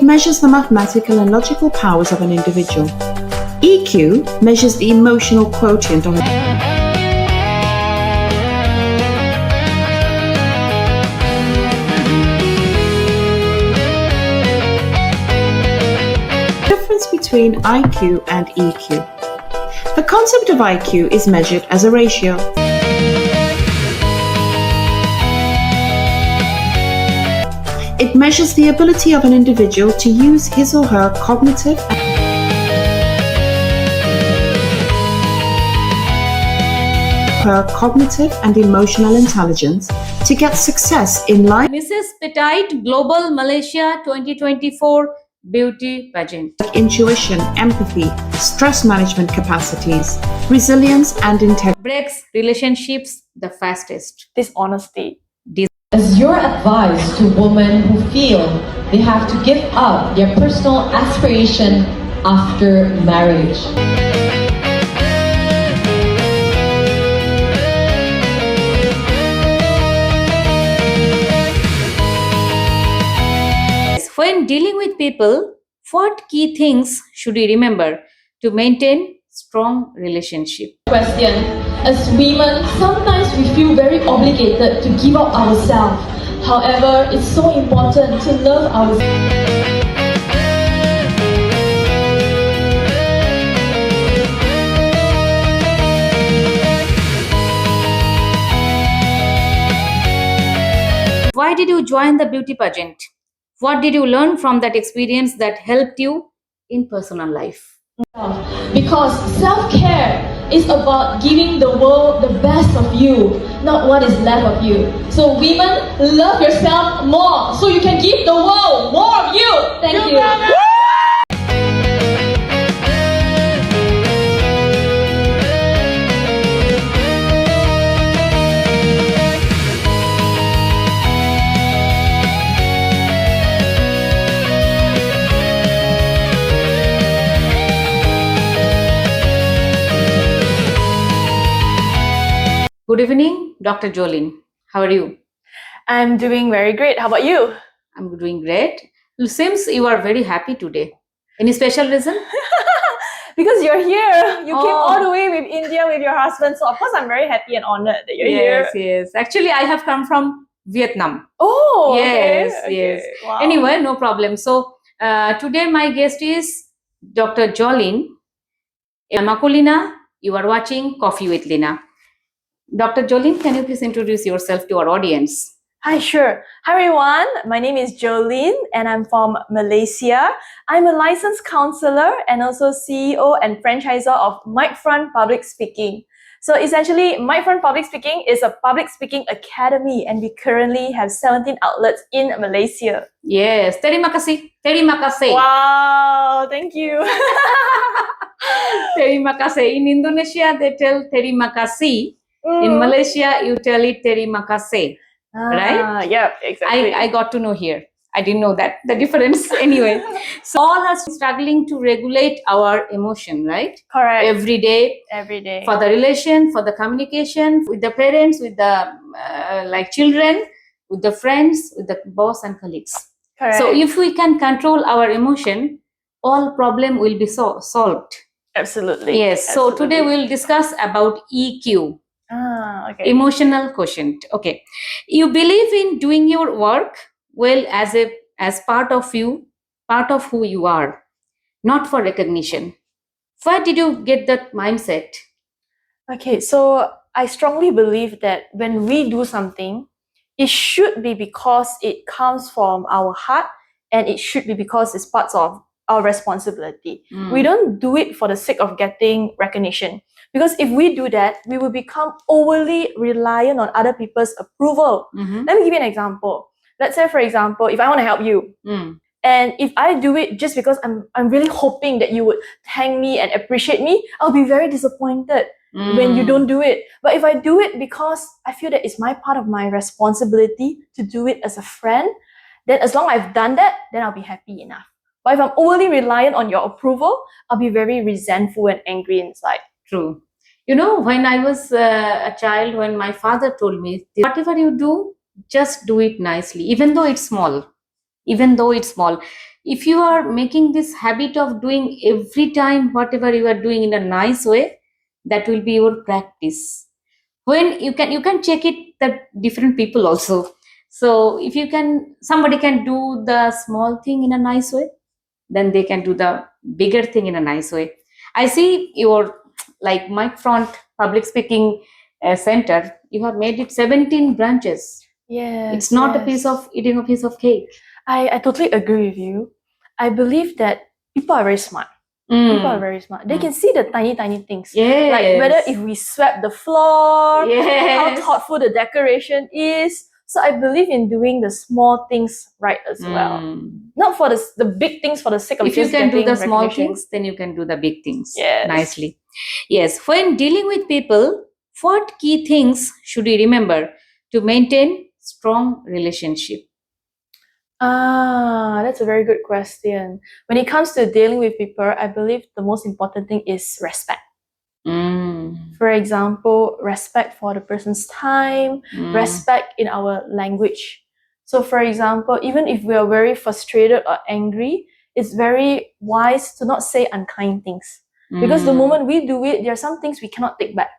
measures the mathematical and logical powers of an individual. EQ measures the emotional quotient of difference between IQ and EQ. The concept of IQ is measured as a ratio. It measures the ability of an individual to use his or her cognitive and emotional intelligence to get success in life. Mrs. Petite Global Malaysia 2024 Beauty Pageant. Intuition, empathy, stress management capacities, resilience and integrity. Breaks relationships the fastest. Dishonesty. Is your advice to women who feel they have to give up their personal aspiration after marriage? When dealing with people, what key things should we remember to maintain strong relationship? Question. As women, sometimes we feel very obligated to give up ourselves. However, it's so important to love ourselves. Why did you join the beauty pageant? What did you learn from that experience that helped you in personal life? Because self-care is about giving the world the best of you, not what is left of you. So women, love yourself more so you can give the world more of you. Thank you. Good evening, Dr. Jolene. How are you? I'm doing very great. How about you? I'm doing great. It seems you are very happy today. Any special reason? Because you're here. You came Oh. all the way with India with your husband. So of course I'm very happy and honored that you're here. Yes. Actually, I have come from Vietnam. Oh, Yes, okay. yes. Wow. Anyway, no problem. So today my guest is Dr. Jolynn. Makulina, you are watching Coffee with Lina. Dr. Jolene, can you please introduce yourself to our audience? Hi, sure. Hi, everyone. My name is Jolene and I'm from Malaysia. I'm a licensed counselor and also CEO and franchisor of MICFRONT Public Speaking. So essentially, MICFRONT Public Speaking is a public speaking academy and we currently have 17 outlets in Malaysia. Yes, terima kasih. Terima kasih. Wow, thank you. Terima kasih. In Indonesia, they tell terima kasih. In Malaysia, you tell it terima kasih. Right? Yeah, exactly. I got to know here. I didn't know that, the difference. Anyway, so all are struggling to regulate our emotion, right? Correct. Every day. Every day. For the relation, for the communication, with the parents, with the like children, with the friends, with the boss and colleagues. Correct. So if we can control our emotion, all problem will be solved. Absolutely. Yes. So Absolutely. today we'll discuss about EQ. Okay. Emotional quotient. Okay. You believe in doing your work well as part of you, part of who you are, not for recognition. Where did you get that mindset? Okay, so I strongly believe that when we do something, it should be because it comes from our heart and it should be because it's part of our responsibility. We don't do it for the sake of getting recognition. Because if we do that, we will become overly reliant on other people's approval. Let me give you an example. Let's say, for example, if I want to help you, and if I do it just because I'm really hoping that you would thank me and appreciate me, I'll be very disappointed when you don't do it. But if I do it because I feel that it's my part of my responsibility to do it as a friend, then as long as I've done that, then I'll be happy enough. But if I'm overly reliant on your approval, I'll be very resentful and angry inside. True. You know, when I was a child, when my father told me, whatever you do, just do it nicely, even though it's small. Even though it's small. if you are making this habit of doing every time whatever you are doing in a nice way, that will be your practice. When you can check it that different people also. So if you can, somebody can do the small thing in a nice way, then they can do the bigger thing in a nice way. I see your like MICFRONT public speaking center. You have made it 17 branches. Yes. It's not a yes. piece of eating a piece of cake. I totally agree with you. I believe that people are very smart. People are very smart. They can see the tiny things. Yes. Like whether if we swept the floor, how Yes. thoughtful the decoration is. So I believe in doing the small things right as well. Not for the big things for the sake of If you just can do getting the small recognition. things, then you can do the big things. Yes. Nicely. Yes. When dealing with people, what key things should we remember to maintain strong relationship? That's a very good question. When it comes to dealing with people, I believe the most important thing is respect. For example, respect for the person's time, respect in our language. So, for example, even if we are very frustrated or angry, it's very wise to not say unkind things. Because the moment we do it, there are some things we cannot take back.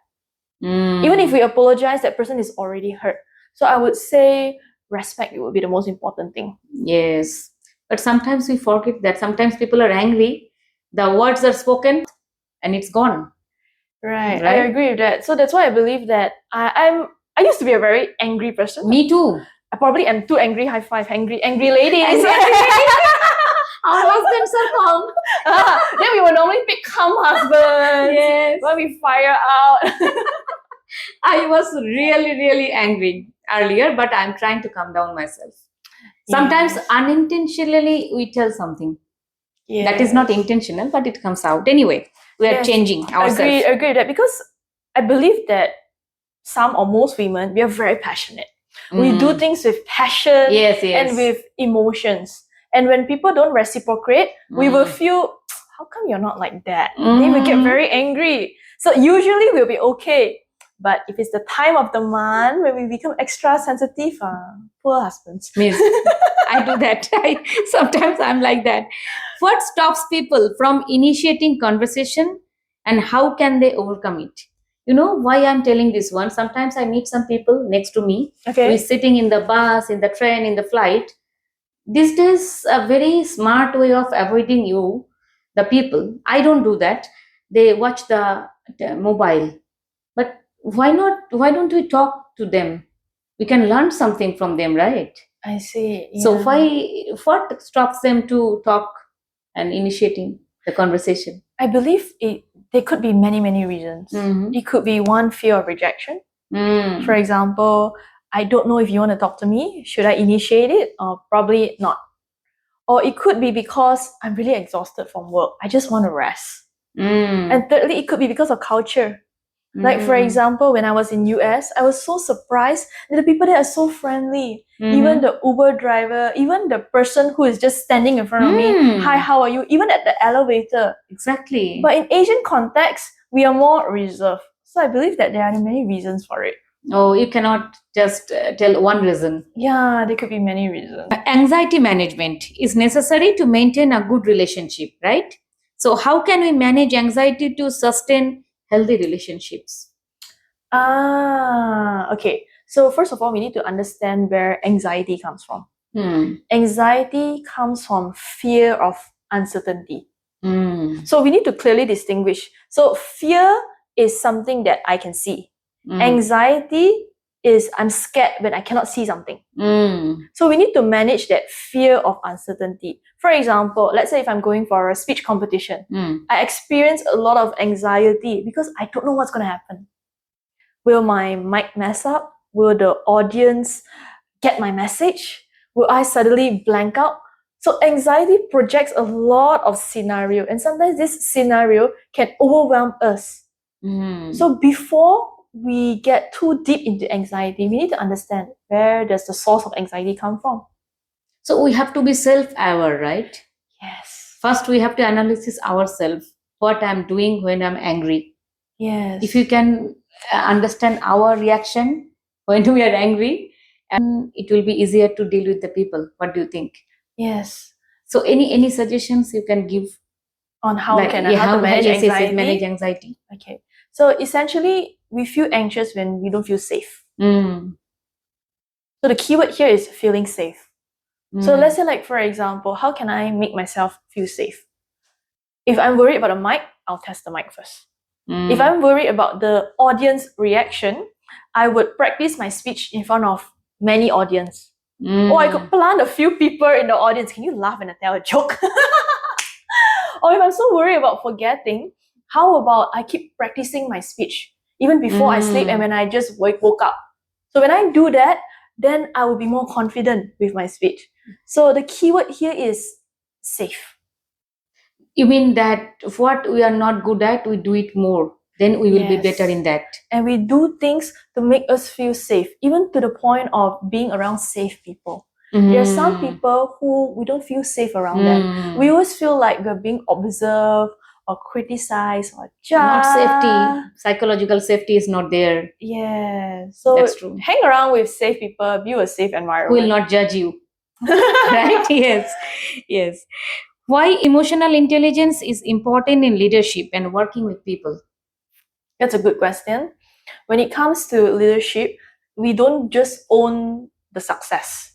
Even if we apologize, that person is already hurt. So I would say respect would be the most important thing. Yes. But sometimes we forget that sometimes people are angry, the words are spoken and it's gone. Right. I Right? agree with that. So that's why I believe that I used to be a very angry person. Me too. I probably am too angry. High five, angry ladies. Our husbands are calm. Then we will normally pick calm husbands. Yes. When we fire out. I was really angry earlier, but I'm trying to calm down myself. Sometimes Yes. unintentionally we tell something that is not Yes. intentional, but it comes out. Anyway, we are Yes. changing ourselves. Agree with that, because I believe that some or most women, we are very passionate. We do things with passion Yes. and with emotions. And when people don't reciprocate, we will feel, how come you're not like that? They will get very angry. So usually we'll be okay. But if it's the time of the month when we become extra sensitive, poor husbands. Miss, I do that. Sometimes I'm like that. What stops people from initiating conversation and how can they overcome it? You know why I'm telling this one? Sometimes I meet some people next to me. Okay. We're sitting in the bus, in the train, in the flight. This is a very smart way of avoiding you, the people. I don't do that. They watch the mobile. But why not? Why don't we talk to them? We can learn something from them, right? I see. So yeah. what stops them to talk and initiating the conversation? I believe there could be many reasons. It could be one, fear of rejection. For example, I don't know if you want to talk to me. Should I initiate it? Or probably not. Or it could be because I'm really exhausted from work. I just want to rest. And thirdly, it could be because of culture. Like, for example, when I was in US, I was so surprised that the people there are so friendly. Even the Uber driver, even the person who is just standing in front of me, hi, how are you? Even at the elevator. Exactly. But in Asian context, we are more reserved. So I believe that there are many reasons for it. Oh, you cannot just tell one reason. Yeah, there could be many reasons. Anxiety management is necessary to maintain a good relationship, right? So how can we manage anxiety to sustain healthy relationships? Okay. So first of all, we need to understand where anxiety comes from. Anxiety comes from fear of uncertainty. So we need to clearly distinguish. So fear is something that I can see. Anxiety is I'm scared when I cannot see something. So we need to manage that fear of uncertainty. For example, let's say if I'm going for a speech competition, I experience a lot of anxiety because I don't know what's going to happen. Will my mic mess up? Will the audience get my message? Will I suddenly blank out? So anxiety projects a lot of scenario, and sometimes this scenario can overwhelm us. So before we get too deep into anxiety, we need to understand where does the source of anxiety come from. So we have to be self-aware, right? Yes. First, we have to analyze ourselves, what I'm doing when I'm angry. Yes. If you can understand our reaction when we are angry, and it will be easier to deal with the people. What do you think? Yes. So any suggestions you can give? On how Like, can yeah, how to manage yes, anxiety? manage anxiety. Okay. So essentially, we feel anxious when we don't feel safe. Mm. So the keyword here is feeling safe. So Mm. let's say, like, for example, how can I make myself feel safe? If I'm worried about a mic, I'll test the mic first. Mm. If I'm worried about the audience reaction, I would practice my speech in front of many audience. Mm. Or I could plant a few people in the audience. Can you laugh when I tell a joke? Or if I'm so worried about forgetting, how about I keep practicing my speech even before I sleep and when I just woke up? So when I do that, then I will be more confident with my speech. So the keyword here is safe. You mean that what we are not good at, we do it more. Then we will be Yes. better in that. And we do things to make us feel safe, even to the point of being around safe people. There are some people who we don't feel safe around them. We always feel like we're being observed or criticized or judged. Not safety. Psychological safety is not there. Yeah. So That's true. hang around with safe people, build a safe environment. Who will not judge you. Right? Yes. Yes. Why emotional intelligence is important in leadership and working with people? That's a good question. When it comes to leadership, we don't just own the success.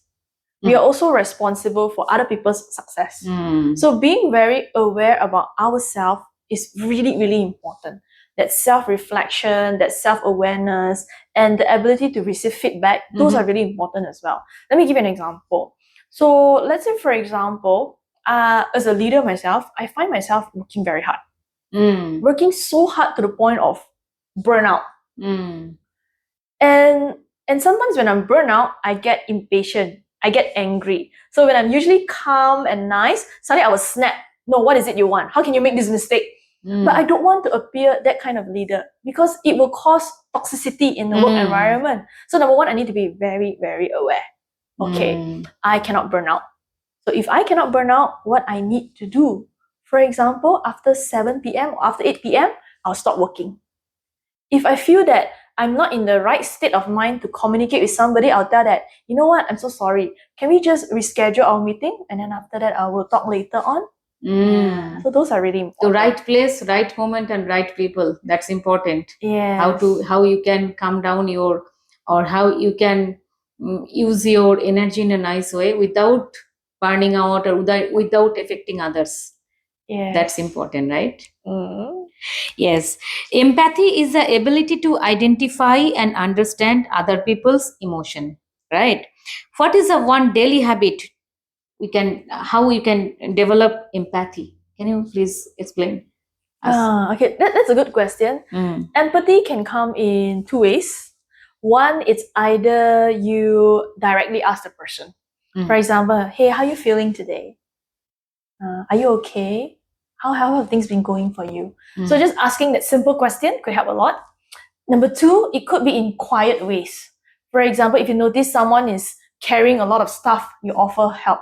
We are also responsible for other people's success. So being very aware about ourselves is really, really important. That self-reflection, that self-awareness, and the ability to receive feedback, those are really important as well. Let me give you an example. So let's say, for example, as a leader myself, I find myself working very hard. Working so hard to the point of burnout. And sometimes when I'm burnout, I get impatient. I get angry. So when I'm usually calm and nice, suddenly I will snap. No, what is it you want? How can you make this mistake? But I don't want to appear that kind of leader because it will cause toxicity in the work environment. So number one, I need to be very, very aware. Okay, I cannot burn out. So if I cannot burn out, what I need to do? For example, after 7 p.m. or after 8 p.m., I'll stop working. If I feel that I'm not in the right state of mind to communicate with somebody, I'll tell that, you know what, I'm so sorry. Can we just reschedule our meeting? And then after that, I will talk later on. So those are really important. The right place, right moment, and right people. That's important. Yeah. How you can calm down or how you can use your energy in a nice way without burning out or without affecting others. Yeah. That's important, right? Yes. Empathy is the ability to identify and understand other people's emotion, right? What is the one daily habit how you can develop empathy? Can you please explain us? Okay, that's a good question. Empathy can come in two ways. One, it's either you directly ask the person. For example, hey, how are you feeling today? Are you okay? How have things been going for you? So just asking that simple question could help a lot. Number two, it could be in quiet ways. For example, if you notice someone is carrying a lot of stuff, you offer help.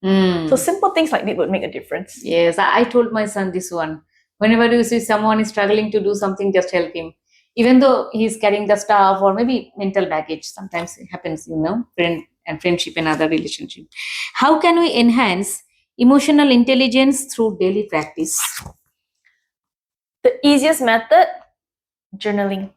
So simple things like that would make a difference. Yes, I told my son this one. Whenever you see someone is struggling to do something, just help him. Even though he's carrying the stuff or maybe mental baggage, sometimes it happens, friendship and other relationship. How can we enhance emotional intelligence through daily practice? The easiest method, journaling.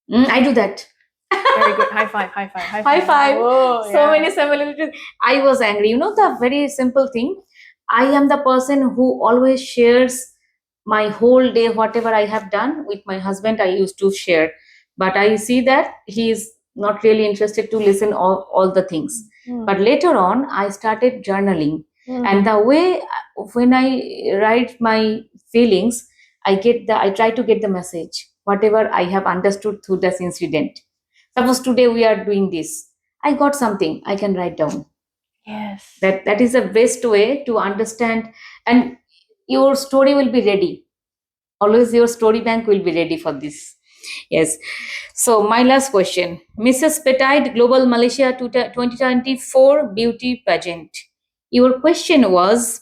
I do that. Very good. High five, high five, high five. High five. Whoa, So many similarities. I was angry. The very simple thing. I am the person who always shares my whole day, whatever I have done with my husband. I used to share, but I see that he is not really interested to listen all the things. But later on, I started journaling, and the way when I write my feelings, I try to get the message, whatever I have understood through this incident. Suppose today we are doing this. I got something I can write down. Yes. That is the best way to understand, and your story will be ready. Always your story bank will be ready for this. Yes. So my last question. Mrs. Petite Global Malaysia 2024 Beauty Pageant. Your question was,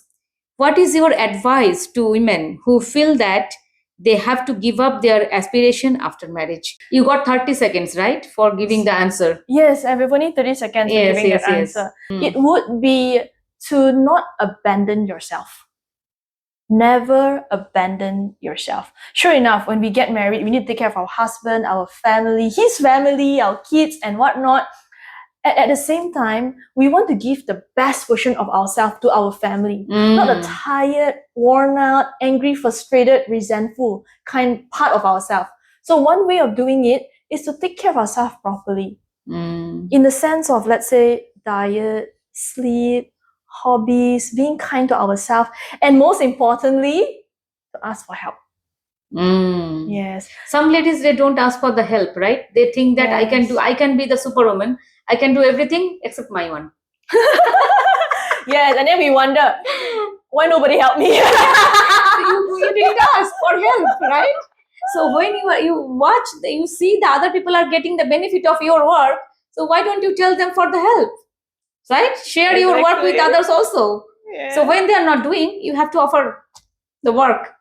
what is your advice to women who feel that they have to give up their aspiration after marriage? You got 30 seconds, right, for giving the answer? Yes, I have only 30 seconds for giving that answer. It would be to not abandon yourself. Never abandon yourself. Sure enough, when we get married, we need to take care of our husband, our family, his family, our kids, and whatnot. At the same time, we want to give the best version of ourselves to our family. Not a tired, worn out, angry, frustrated, resentful kind part of ourselves. So one way of doing it is to take care of ourselves properly. In the sense of, let's say, diet, sleep, hobbies, being kind to ourselves, and most importantly, to ask for help. Yes. Some ladies, they don't ask for the help, right? They think that I can be the superwoman. I can do everything except my one. Yes, and then we wonder, why nobody helped me? you didn't ask for help, right? So when you see the other people are getting the benefit of your work, so why don't you tell them for the help? Right? Share your work with others also. Yeah. So when they are not doing, you have to offer the work,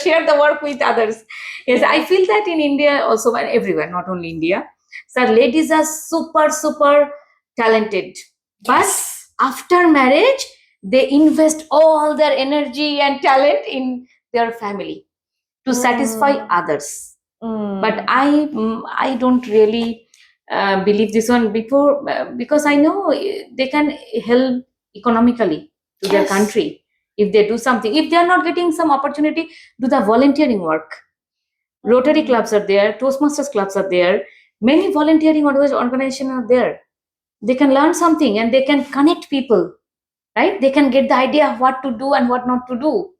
share the work with others. Yes, I feel that in India also, and everywhere, not only India. So ladies are super talented. But after marriage, they invest all their energy and talent in their family to satisfy others. But I don't really believe this one because I know they can help economically to their country if they do something. If they are not getting some opportunity, do the volunteering work. Rotary clubs are there, Toastmasters clubs are there, many volunteering organizations are there. They can learn something and they can connect people, right? They can get the idea of what to do and what not to do.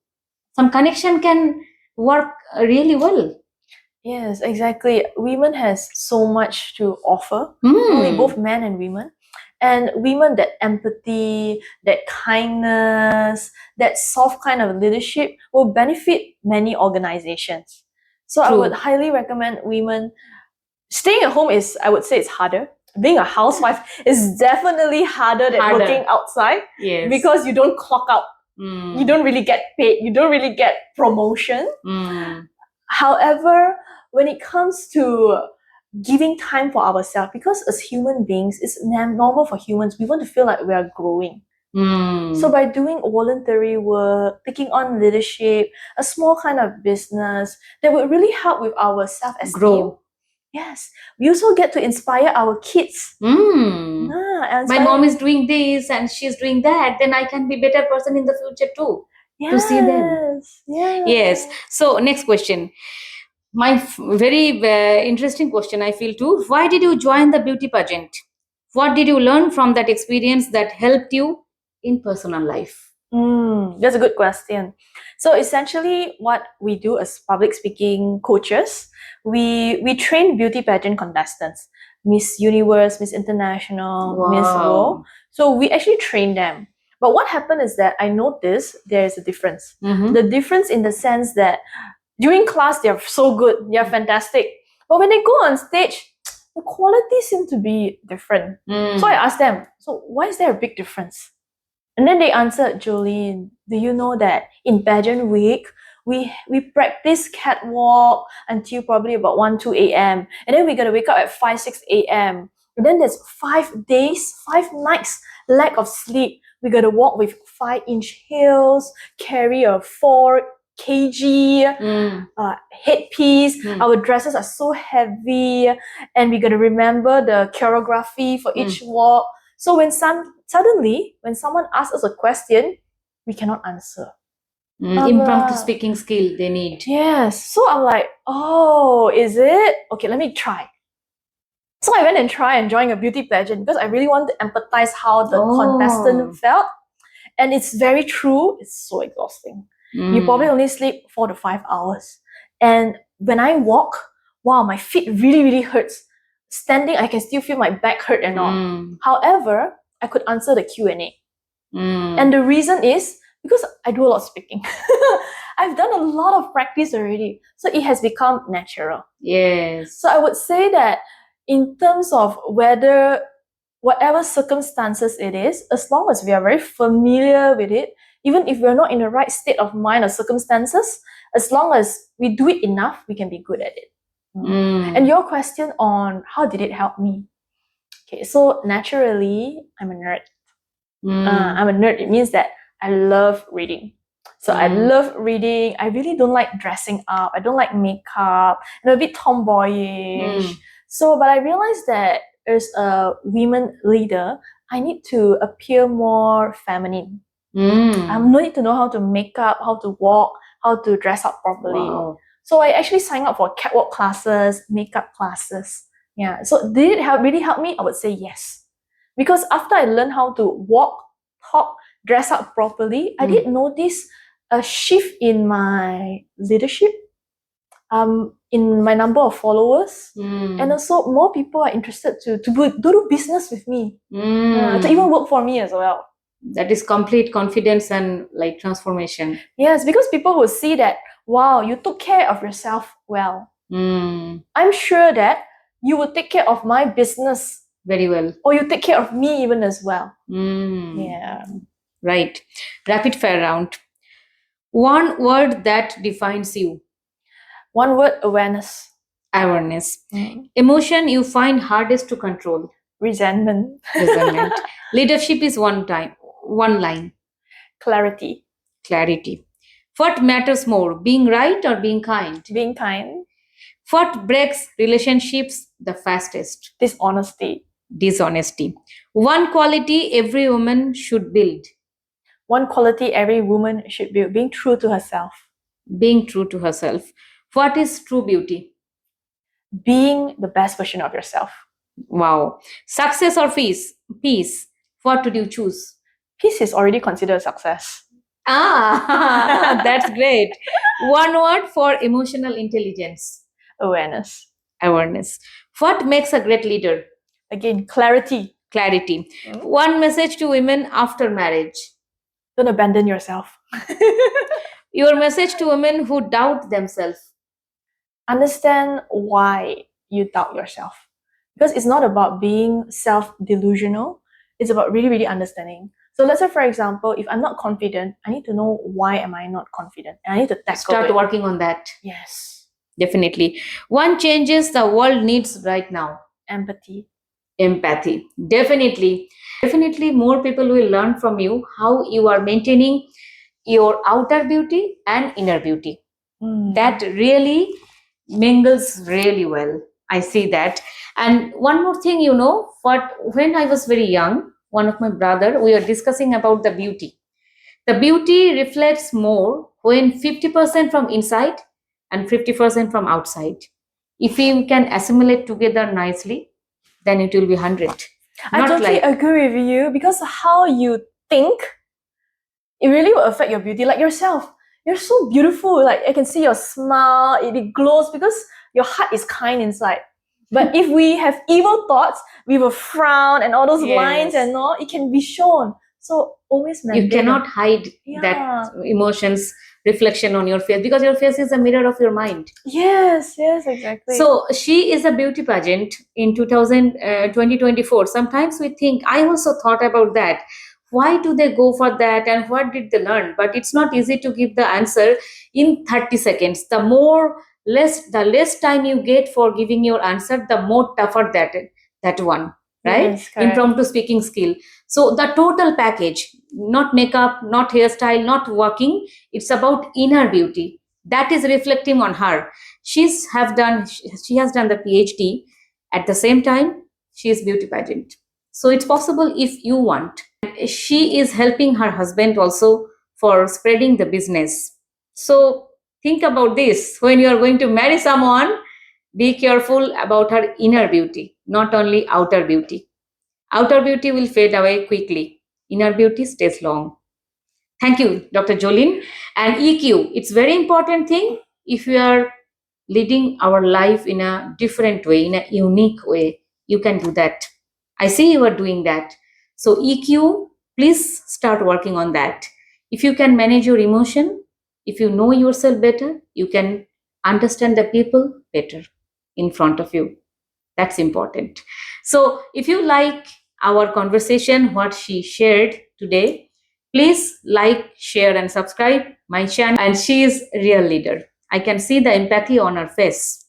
Some connection can work really well. Yes, exactly. Women has so much to offer, only both men and women. And women, that empathy, that kindness, that soft kind of leadership will benefit many organizations. So I would highly recommend women. Staying at home is, I would say, it's harder. Being a housewife is definitely harder than working outside. Yes. Because you don't clock out. You don't really get paid. You don't really get promotion. However, when it comes to giving time for ourselves, because as human beings, it's normal for humans, we want to feel like we are growing. So by doing voluntary work, taking on leadership, a small kind of business, that would really help with our self-esteem. Grow. Yes. We also get to inspire our kids. My mom is doing this and she's doing that, then I can be a better person in the future too. To see them. Yes. So next question. My very interesting question, I feel too. Why did you join the beauty pageant? What did you learn from that experience that helped you in personal life? That's a good question. So essentially, what we do as public speaking coaches, we train beauty pageant contestants, Miss Universe, Miss International, Miss World. So we actually train them. But what happened is that I noticed there is a difference. The difference in the sense that during class, they're so good, they're fantastic. But when they go on stage, the quality seems to be different. So I asked them, so why is there a big difference? And then they answered, Jolene, do you know that in pageant week, we practice catwalk until probably about 1, 2 a.m. And then we got to wake up at 5, 6 a.m. And then there's 5 days, 5 nights, lack of sleep. We got to walk with 5-inch heels, carry a 4 kg headpiece. Our dresses are so heavy, and we got to remember the choreography for each walk. So when suddenly when someone asks us a question, we cannot answer. Impromptu speaking skill they need. Yes. So I'm like, oh, is it? Okay, let me try. So I went and tried and joined a beauty pageant because I really want to empathize how the contestant felt. And it's very true. It's so exhausting. You probably only sleep 4 to 5 hours. And when I walk, wow, my feet really hurts. Standing, I can still feel my back hurt and all. However, I could answer the Q&A. And the reason is because I do a lot of speaking. I've done a lot of practice already. So it has become natural. Yes. So I would say that in terms of whatever circumstances it is, as long as we are very familiar with it, even if we're not in the right state of mind or circumstances, as long as we do it enough, we can be good at it. And your question on how did it help me? Okay, so naturally, I'm a nerd. I'm a nerd. It means that I love reading. So I love reading. I really don't like dressing up. I don't like makeup. I'm a bit tomboyish. So, but I realized that as a women leader, I need to appear more feminine. I no need to know how to make up, how to walk, how to dress up properly. Wow. So I actually signed up for catwalk classes, makeup classes. Yeah. So did it really help me? I would say yes. Because after I learned how to walk, talk, dress up properly, I did notice a shift in my leadership, in my number of followers, and also more people are interested to do business with me, to even work for me as well. That is complete confidence and like transformation. Yes, because people will see that, wow, you took care of yourself well. I'm sure that you will take care of my business very well. or you take care of me even as well. Yeah. Right. Rapid fire round. One word that defines you. One word, awareness. Awareness. Emotion you find hardest to control. Resentment. Resentment. Leadership is one line. Clarity. Clarity. What matters more, being right or being kind? Being kind. What breaks relationships the fastest? Dishonesty. Dishonesty. One quality every woman should build. One quality every woman should build, being true to herself. Being true to herself. What is true beauty? Being the best version of yourself. Wow. Success or peace? Peace. What would you choose? Peace is already considered a success. That's great. One word for emotional intelligence. Awareness. Awareness. What makes a great leader? Again, clarity. Clarity. One message to women after marriage. Don't abandon yourself. Your message to women who doubt themselves. Understand why you doubt yourself. Because it's not about being self-delusional. It's about really, really understanding. So let's say, for example, if I'm not confident, I need to know why am I not confident. And I need to tackle Start it. working on that. Yes. Definitely. One changes the world needs right now. Empathy. Empathy. Definitely. Definitely more people will learn from you how you are maintaining your outer beauty and inner beauty. That really mingles really well. I see that. And one more thing, when I was very young, one of my brother, we were discussing about the beauty. The beauty reflects more when 50% from inside and 50% from outside. If you can assimilate together nicely, then it will be 100. I totally agree with you, because how you think, it really will affect your beauty. Like yourself, you're so beautiful. Like I can see your smile, it glows because your heart is kind inside. But if we have evil thoughts, we will frown and all those lines and all, it can be shown. So always maintain. You cannot hide that emotions reflection on your face, because your face is a mirror of your mind. Yes, exactly. So she is a beauty pageant in 2024. Sometimes we think, I also thought about that. Why do they go for that and what did they learn? But it's not easy to give the answer in 30 seconds. The less time you get for giving your answer, the more tougher that one, right? Yes, impromptu speaking skill. So the total package, not makeup, not hairstyle, not walking, it's about inner beauty that is reflecting on her. She has done the PhD. At the same time, she is beauty pageant. So it's possible if you want. She is helping her husband also for spreading the business. So think about this. When you are going to marry someone, be careful about her inner beauty, not only outer beauty. Outer beauty will fade away quickly. Inner beauty stays long. Thank you, Dr. Jolynn. And EQ, it's very important thing. If you are leading our life in a different way, in a unique way, you can do that. I see you are doing that. So EQ, please start working on that. If you can manage your emotion, if you know yourself better, you can understand the people better in front of you. That's important. So if you like our conversation, what she shared today, please like, share, and subscribe my channel. And she is a real leader. I can see the empathy on her face.